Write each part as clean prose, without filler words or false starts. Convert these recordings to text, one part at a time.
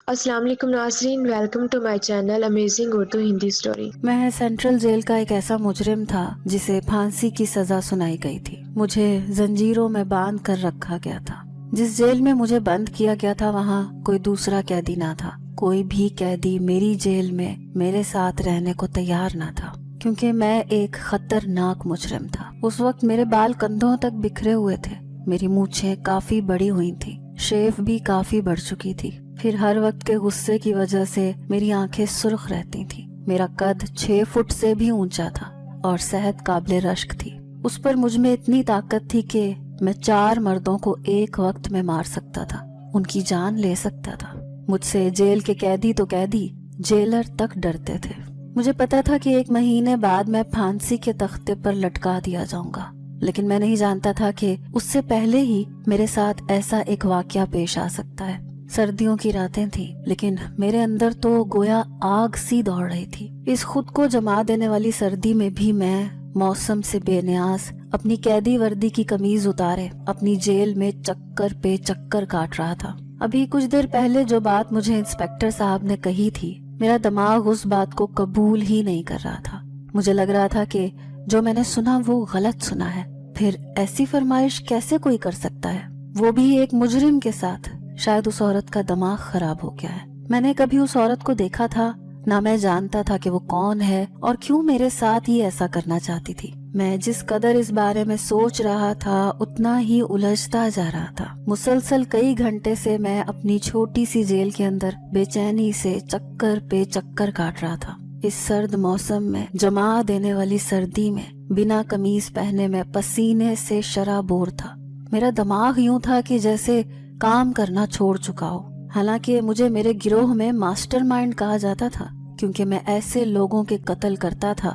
السلام علیکم ناظرین، welcome to my channel amazing Urdu Hindi story. میں سینٹرل جیل کا ایک ایسا مجرم تھا جسے پھانسی کی سزا سنائی گئی تھی۔ مجھے زنجیروں میں باندھ کر رکھا گیا تھا۔ جس جیل میں مجھے بند کیا گیا تھا وہاں کوئی دوسرا قیدی نہ تھا۔ کوئی بھی قیدی میری جیل میں میرے ساتھ رہنے کو تیار نہ تھا، کیونکہ میں ایک خطرناک مجرم تھا۔ اس وقت میرے بال کندھوں تک بکھرے ہوئے تھے، میری مونچھیں کافی بڑی ہوئی تھی، شیف بھی کافی بڑھ چکی تھی، پھر ہر وقت کے غصے کی وجہ سے میری آنکھیں سرخ رہتی تھیں۔ میرا قد 6 فٹ سے بھی اونچا تھا اور صحت قابل رشک تھی۔ اس پر مجھ میں اتنی طاقت تھی کہ میں 4 مردوں کو ایک وقت میں مار سکتا تھا، ان کی جان لے سکتا تھا۔ مجھ سے جیل کے قیدی تو قیدی، جیلر تک ڈرتے تھے۔ مجھے پتا تھا کہ 1 مہینے بعد میں پھانسی کے تختے پر لٹکا دیا جاؤں گا، لیکن میں نہیں جانتا تھا کہ اس سے پہلے ہی میرے ساتھ ایسا ایک واقعہ پیش آ سکتا ہے۔ سردیوں کی راتیں تھیں، لیکن میرے اندر تو گویا آگ سی دوڑ رہی تھی۔ اس خود کو جما دینے والی سردی میں بھی میں موسم سے بے نیاز اپنی قیدی وردی کی قمیض اتارے اپنی جیل میں چکر پہ چکر کاٹ رہا تھا۔ ابھی کچھ دیر پہلے جو بات مجھے انسپیکٹر صاحب نے کہی تھی، میرا دماغ اس بات کو قبول ہی نہیں کر رہا تھا۔ مجھے لگ رہا تھا کہ جو میں نے سنا وہ غلط سنا ہے۔ پھر ایسی فرمائش کیسے کوئی کر سکتا ہے، وہ بھی ایک مجرم کے ساتھ؟ شاید اس عورت کا دماغ خراب ہو گیا ہے۔ میں نے کبھی اس عورت کو دیکھا تھا، نہ میں جانتا تھا کہ وہ کون ہے اور کیوں میرے ساتھ ہی ایسا کرنا چاہتی تھی۔ میں جس قدر اس بارے میں سوچ رہا تھا اتنا ہی الجھتا جا رہا تھا۔ مسلسل کئی گھنٹے سے میں اپنی چھوٹی سی جیل کے اندر بے چینی سے چکر پہ چکر کاٹ رہا تھا۔ اس سرد موسم میں، جما دینے والی سردی میں، بنا قمیض پہنے میں پسینے سے شرابور تھا۔ میرا دماغ یوں تھا کہ جیسے کام کرنا چھوڑ چکا ہو۔ حالانکہ مجھے میرے گروہ میں ماسٹر مائنڈ کہا جاتا تھا، کیونکہ میں ایسے لوگوں کے قتل کرتا تھا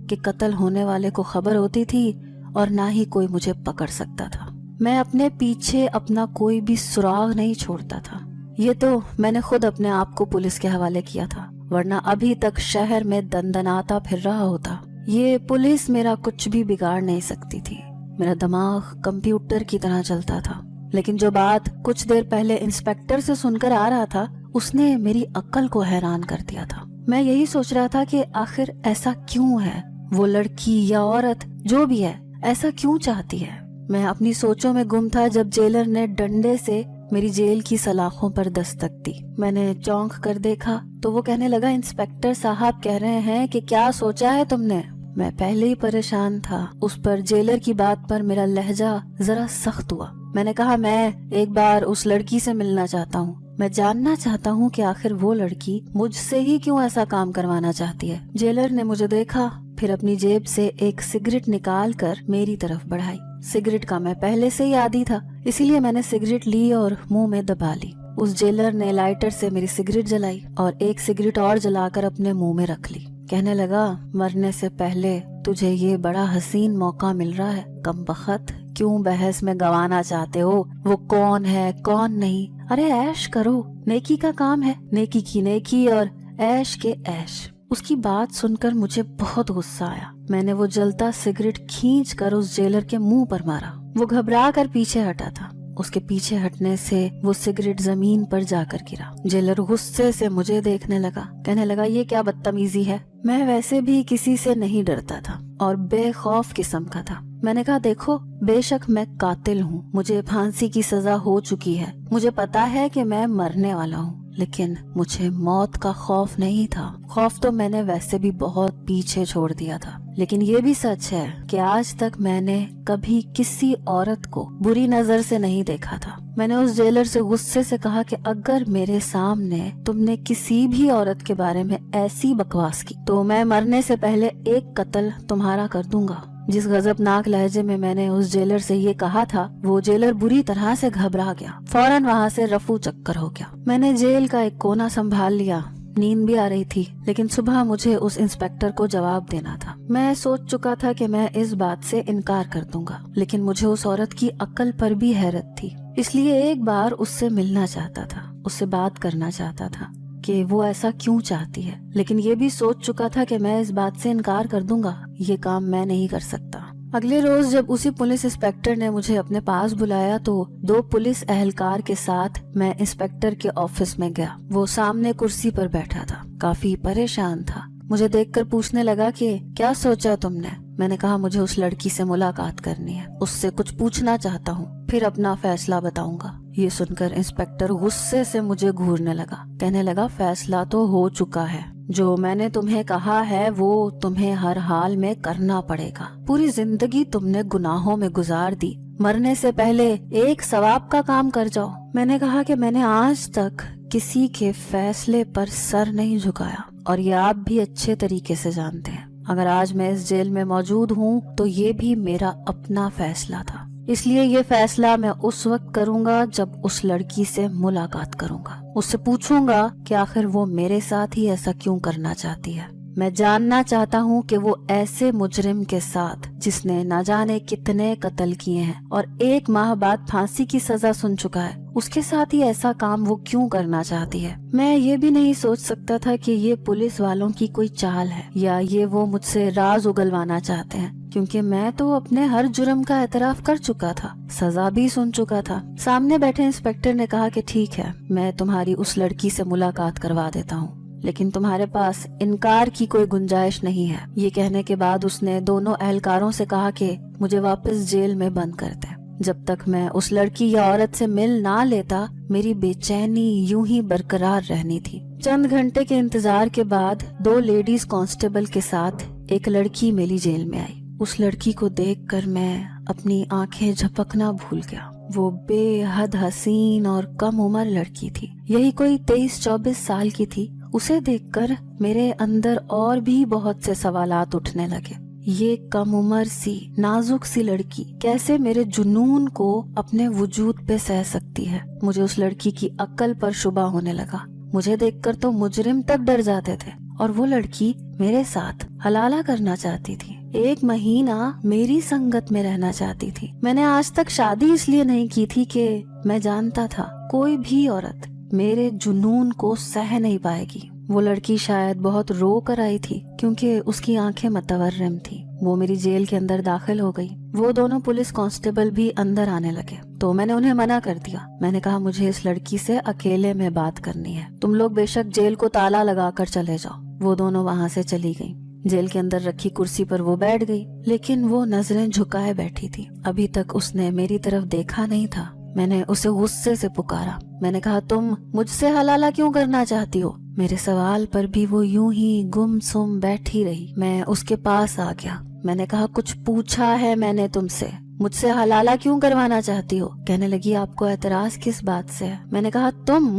کہ قتل ہونے والے کو خبر ہوتی تھی اور نہ ہی کوئی مجھے پکڑ سکتا تھا۔ میں اپنے پیچھے اپنا کوئی بھی سراغ نہیں چھوڑتا تھا۔ یہ تو میں نے خود اپنے آپ کو پولیس کے حوالے کیا تھا، ورنہ ابھی تک شہر میں دندناتا پھر رہا ہوتا۔ یہ پولیس میرا کچھ بھی بگاڑ نہیں سکتی تھی۔ میرا دماغ کمپیوٹر کی طرح چلتا تھا۔ لیکن جو بات کچھ دیر پہلے انسپیکٹر سے سن کر آ رہا تھا، اس نے میری عقل کو حیران کر دیا تھا۔ میں یہی سوچ رہا تھا کہ آخر ایسا کیوں ہے؟ وہ لڑکی یا عورت جو بھی ہے، ایسا کیوں چاہتی ہے؟ میں اپنی سوچوں میں گم تھا جب جیلر نے ڈنڈے سے میری جیل کی سلاخوں پر دستک دی۔ میں نے چونک کر دیکھا تو وہ کہنے لگا، انسپیکٹر صاحب کہہ رہے ہیں کہ کیا سوچا ہے تم نے؟ میں پہلے ہی پریشان تھا۔ اس پر جیلر کی بات پر میرا لہجہ ذرا سخت ہوا۔ میں نے کہا، میں ایک بار اس لڑکی سے ملنا چاہتا ہوں۔ میں جاننا چاہتا ہوں کہ آخر وہ لڑکی مجھ سے ہی کیوں ایسا کام کروانا چاہتی ہے۔ جیلر نے مجھے دیکھا، پھر اپنی جیب سے ایک سگریٹ نکال کر میری طرف بڑھائی۔ سگریٹ کا میں پہلے سے ہی عادی تھا، اسی لیے میں نے سگریٹ لی اور منہ میں دبا لی۔ اس جیلر نے لائٹر سے میری سگریٹ جلائی اور ایک سگریٹ اور جلا کر اپنے منہ میں رکھ لی۔ کہنے لگا، مرنے سے پہلے تجھے یہ بڑا حسین موقع مل رہا ہے، کم بخت کیوں بحث میں گوانا چاہتے ہو؟ وہ کون ہے کون نہیں؟ ارے عیش کرو، نیکی کا کام ہے، نیکی کی نیکی اور عیش کے عیش۔ اس کی بات سن کر مجھے بہت غصہ آیا۔ میں نے وہ جلتا سگریٹ کھینچ کر اس جیلر کے منہ پر مارا۔ وہ گھبرا کر پیچھے ہٹا تھا۔ اس کے پیچھے ہٹنے سے وہ سگریٹ زمین پر جا کر گرا۔ جیلر غصے سے مجھے دیکھنے لگا، کہنے لگا، یہ کیا بدتمیزی ہے؟ میں ویسے بھی کسی سے نہیں ڈرتا تھا اور بے خوف قسم کا تھا۔ میں نے کہا، دیکھو، بے شک میں قاتل ہوں، مجھے پھانسی کی سزا ہو چکی ہے، مجھے پتا ہے کہ میں مرنے والا ہوں، لیکن مجھے موت کا خوف نہیں تھا۔ خوف تو میں نے ویسے بھی بہت پیچھے چھوڑ دیا تھا، لیکن یہ بھی سچ ہے کہ آج تک میں نے کبھی کسی عورت کو بری نظر سے نہیں دیکھا تھا۔ میں نے اس جیلر سے غصے سے کہا کہ اگر میرے سامنے تم نے کسی بھی عورت کے بارے میں ایسی بکواس کی تو میں مرنے سے پہلے ایک قتل تمہارا کر دوں گا۔ جس غضبناک لہجے میں میں نے اس جیلر سے یہ کہا تھا، وہ جیلر بری طرح سے گھبرا گیا، فوراً وہاں سے رفو چکر ہو گیا۔ میں نے جیل کا ایک کونا سنبھال لیا۔ نیند بھی آ رہی تھی، لیکن صبح مجھے اس انسپیکٹر کو جواب دینا تھا۔ میں سوچ چکا تھا کہ میں اس بات سے انکار کر دوں گا، لیکن مجھے اس عورت کی عقل پر بھی حیرت تھی، اس لیے ایک بار اس سے ملنا چاہتا تھا، اس سے بات کرنا چاہتا تھا کہ وہ ایسا کیوں چاہتی ہے۔ لیکن یہ بھی سوچ چکا تھا کہ میں اس بات سے انکار کر دوں گا، یہ کام میں نہیں کر سکتا۔ اگلے روز جب اسی پولیس انسپیکٹر نے مجھے اپنے پاس بلایا تو 2 پولیس اہلکار کے ساتھ میں انسپیکٹر کے آفس میں گیا۔ وہ سامنے کرسی پر بیٹھا تھا، کافی پریشان تھا۔ مجھے دیکھ کر پوچھنے لگا کہ کیا سوچا تم نے؟ میں نے کہا مجھے اس لڑکی سے ملاقات کرنی ہے، اس سے کچھ پوچھنا چاہتا ہوں، پھر اپنا فیصلہ بتاؤں گا۔ یہ سن کر انسپیکٹر غصے سے مجھے گھورنے لگا، کہنے لگا فیصلہ تو ہو چکا ہے، جو میں نے تمہیں کہا ہے وہ تمہیں ہر حال میں کرنا پڑے گا۔ پوری زندگی تم نے گناہوں میں گزار دی، مرنے سے پہلے ایک ثواب کا کام کر جاؤ۔ میں نے کہا کہ میں نے آج تک کسی کے فیصلے پر سر نہیں جھکایا، اور یہ آپ بھی اچھے طریقے سے جانتے ہیں۔ اگر آج میں اس جیل میں موجود ہوں تو یہ بھی میرا اپنا فیصلہ تھا، اس لیے یہ فیصلہ میں اس وقت کروں گا جب اس لڑکی سے ملاقات کروں گا، اس سے پوچھوں گا کہ آخر وہ میرے ساتھ ہی ایسا کیوں کرنا چاہتی ہے۔ میں جاننا چاہتا ہوں کہ وہ ایسے مجرم کے ساتھ جس نے نہ جانے کتنے قتل کیے ہیں اور 1 ماہ بعد پھانسی کی سزا سن چکا ہے، اس کے ساتھ ہی ایسا کام وہ کیوں کرنا چاہتی ہے۔ میں یہ بھی نہیں سوچ سکتا تھا کہ یہ پولیس والوں کی کوئی چال ہے یا یہ وہ مجھ سے راز اگلوانا چاہتے ہیں، کیونکہ میں تو اپنے ہر جرم کا اعتراف کر چکا تھا، سزا بھی سن چکا تھا۔ سامنے بیٹھے انسپیکٹر نے کہا کہ ٹھیک ہے، میں تمہاری اس لڑکی سے ملاقات کروا دیتا ہوں، لیکن تمہارے پاس انکار کی کوئی گنجائش نہیں ہے۔ یہ کہنے کے بعد اس نے دونوں اہلکاروں سے کہا کہ مجھے واپس جیل میں بند کر دیں۔ جب تک میں اس لڑکی یا عورت سے مل نہ لیتا میری بے چینی یوں ہی برقرار رہنی تھی۔ چند گھنٹے کے انتظار کے بعد 2 لیڈیز کانسٹیبل کے ساتھ ایک لڑکی میری جیل میں آئی۔ اس لڑکی کو دیکھ کر میں اپنی آنکھیں جھپکنا بھول گیا۔ وہ بے حد حسین اور کم عمر لڑکی تھی، یہی کوئی 23-24 سال کی تھی۔ اسے دیکھ کر میرے اندر اور بھی بہت سے سوالات اٹھنے لگے۔ یہ کم عمر سی نازک سی لڑکی کیسے میرے جنون کو اپنے وجود پہ سہ سکتی ہے؟ مجھے اس لڑکی کی عقل پر شبہ ہونے لگا۔ مجھے دیکھ کر تو مجرم تک ڈر جاتے تھے، اور وہ لڑکی میرے ساتھ حلالہ کرنا چاہتی تھی، 1 مہینہ میری سنگت میں رہنا چاہتی تھی۔ میں نے آج تک شادی اس لیے نہیں کی تھی کہ میں جانتا تھا کوئی بھی عورت میرے جنون کو سہ نہیں پائے گی۔ وہ لڑکی شاید بہت رو کر آئی تھی کیونکہ اس کی آنکھیں متورم تھی۔ وہ میری جیل کے اندر داخل ہو گئی۔ وہ دونوں پولیس کانسٹیبل بھی اندر آنے لگے تو میں نے انہیں منع کر دیا۔ میں نے کہا مجھے اس لڑکی سے اکیلے میں بات کرنی ہے، تم لوگ بے شک جیل کو تالا لگا کر چلے جاؤ۔ وہ دونوں وہاں سے چلی گئیں۔ جیل کے اندر رکھی کرسی پر وہ بیٹھ گئی، لیکن وہ نظریں جھکائے بیٹھی تھی۔ ابھی تک اس نے میری طرف دیکھا نہیں تھا۔ میں نے اسے غصے سے پکارا۔ میں نے کہا تم مجھ سے حلالہ کیوں کرنا چاہتی ہو؟ میرے سوال پر بھی وہ یوں ہی گم سم بیٹھی رہی۔ میں اس کے پاس آ گیا۔ میں نے کہا کچھ پوچھا ہے میں نے تم سے، مجھ سے حلالہ کیوں کروانا چاہتی ہو؟ کہنے لگی آپ کو اعتراض کس بات سے ہے؟ میں نے کہا تم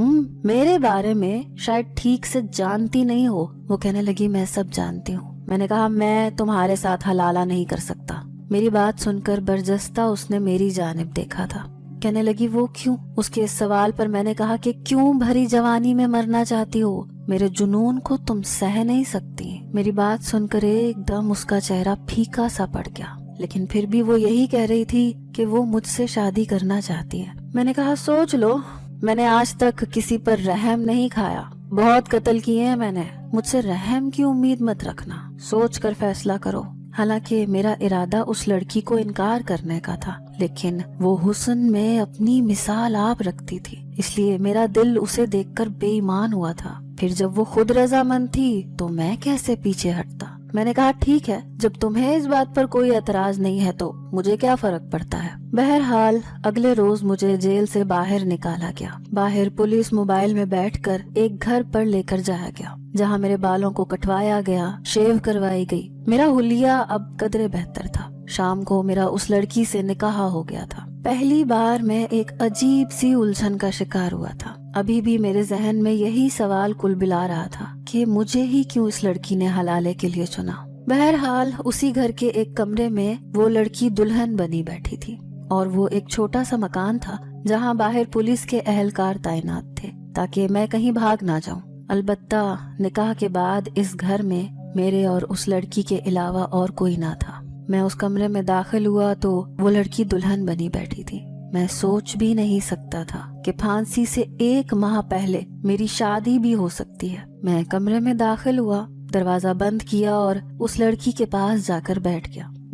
میرے بارے میں شاید ٹھیک سے جانتی نہیں ہو۔ وہ کہنے لگی میں سب جانتی ہوں۔ میں نے کہا میں تمہارے ساتھ حلالہ نہیں کر سکتا۔ میری بات سن کر برجستہ اس نے میری جانب دیکھا تھا۔ کہنے لگی وہ کیوں؟ اس کے اس سوال پر میں نے کہا کہ کیوں بھری جوانی میں مرنا چاہتی ہو؟ میرے جنون کو تم سہ نہیں سکتی۔ میری بات سن کر ایک دم اس کا چہرہ پھیکا سا پڑ گیا، لیکن پھر بھی وہ یہی کہہ رہی تھی کہ وہ مجھ سے شادی کرنا چاہتی ہے۔ میں نے کہا سوچ لو، میں نے آج تک کسی پر رحم نہیں کھایا، بہت قتل کیے ہیں میں نے، مجھ سے رحم کی امید مت رکھنا، سوچ کر فیصلہ کرو۔ حالانکہ میرا ارادہ اس لڑکی کو انکار کرنے کا تھا، لیکن وہ حسن میں اپنی مثال آپ رکھتی تھی، اس لیے میرا دل اسے دیکھ کر بے ایمان ہوا تھا۔ پھر جب وہ خود رضامند تھی تو میں کیسے پیچھے ہٹتا؟ میں نے کہا ٹھیک ہے، جب تمہیں اس بات پر کوئی اعتراض نہیں ہے تو مجھے کیا فرق پڑتا ہے۔ بہرحال اگلے روز مجھے جیل سے باہر نکالا گیا۔ باہر پولیس موبائل میں بیٹھ کر ایک گھر پر لے کر جایا گیا، جہاں میرے بالوں کو کٹوایا گیا، شیو کروائی گئی۔ میرا حلیہ اب قدرے بہتر تھا۔ شام کو میرا اس لڑکی سے نکاح ہو گیا تھا۔ پہلی بار میں ایک عجیب سی الجھن کا شکار ہوا تھا۔ ابھی بھی میرے ذہن میں یہی سوال کل بلا رہا تھا کہ مجھے ہی کیوں اس لڑکی نے حلالے کے لیے چنا۔ بہرحال اسی گھر کے ایک کمرے میں وہ لڑکی دلہن بنی بیٹھی تھی، اور وہ ایک چھوٹا سا مکان تھا جہاں باہر پولیس کے اہلکار تعینات تھے تاکہ میں کہیں بھاگ نہ جاؤں۔ البتہ نکاح کے بعد اس گھر میں میرے اور اس لڑکی کے علاوہ اور کوئی نہ تھا۔ میں اس کمرے میں داخل ہوا تو وہ لڑکی دلہن بنی بیٹھی تھی۔ میں سوچ بھی نہیں سکتا تھا کہ پھانسی سے 1 ماہ پہلے میری شادی بھی ہو سکتی ہے۔ میں کمرے میں داخل ہوا، دروازہ بند کیا اور اس لڑکی کے پاس جا کر بیٹھ گیا۔